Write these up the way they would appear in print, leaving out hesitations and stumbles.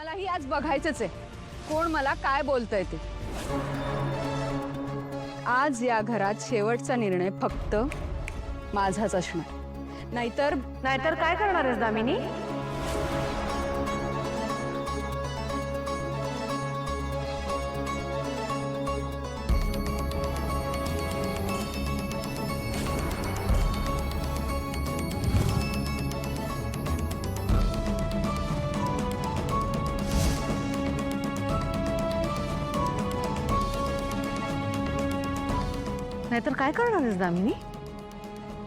मलाही आज बघायचंच आहे कोण मला काय बोलतंय ते। आज या घरात शेवटचा निर्णय फक्त माझाच असणार, नाहीतर काय करणार आहेस दामिनी? नाहीतर काय करणार आहेस दामिनी?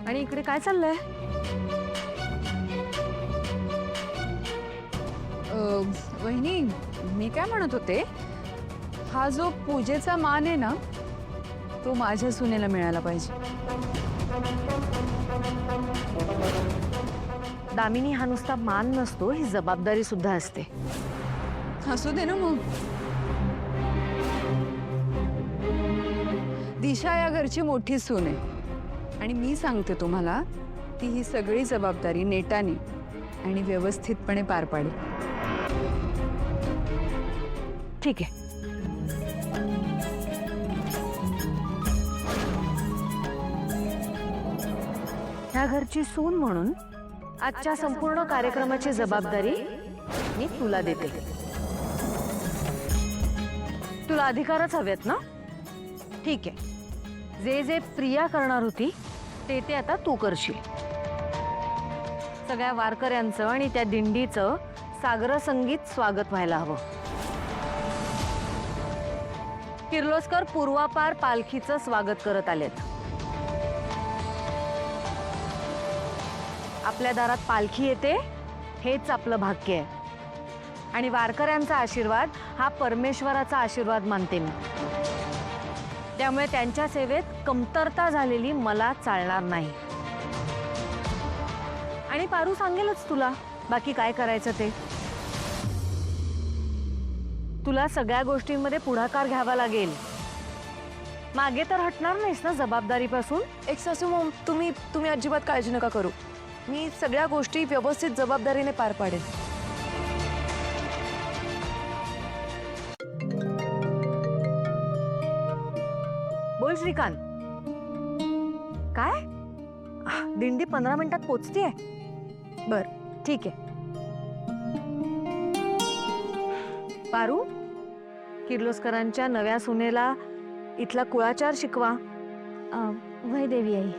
आणि इकडे काय चाललंय? वहिनी, मी काय म्हणत होते, हा जो पूजेचा मान आहे ना, तो माझ्या सुनेला मिळाला पाहिजे। दामिनी, हा नुसता मान नसतो, ही जबाबदारी सुद्धा असते। असू दे ना मग। दिशा या घरची मोठी सून आहे आणि मी सांगते तुम्हाला, ती ही सगळी जबाबदारी नेटाने आणि व्यवस्थितपणे पार पाडेल। ठीक आहे। ह्या घरची सून म्हणून आजच्या संपूर्ण कार्यक्रमाची जबाबदारी मी तुला देते। तुला अधिकारच हवेत ना? ठीक आहे। जे जे प्रिया करणार होती ते आता तू करशील। सगळ्या वारकऱ्यांचं आणि त्या दिंडीचं सागर संगीत स्वागत व्हायला हवं। किर्लोस्कर पूर्वापार पालखीचं स्वागत करत आलेत। आपल्या दारात पालखी येते हेच आपलं भाग्य आहे आणि वारकऱ्यांचा आशीर्वाद हा परमेश्वराचा आशीर्वाद मानते मी। त्यामुळे त्यांच्या सेवेत कमतरता झालेली मला चालणार नाही। आणि पारू सांगेलच तुला बाकी काय करायचं ते। तुला सगळ्या गोष्टींमध्ये पुढाकार घ्यावा लागेल। मागे तर हटणार नाहीस ना जबाबदारीपासून? एक सासू मॉम, तुम्ही अजिबात काळजी नका करू। मी सगळ्या गोष्टी व्यवस्थित जबाबदारीने पार पाडेन। बोल श्रीकांत। काय? दिंडी 15 मिनिटात पोचतीये? बर, ठीक आहे। पारू, किर्लोस्करांच्या नव्या सुनेला इथला कुळाचार शिकवा। वय देवी आई।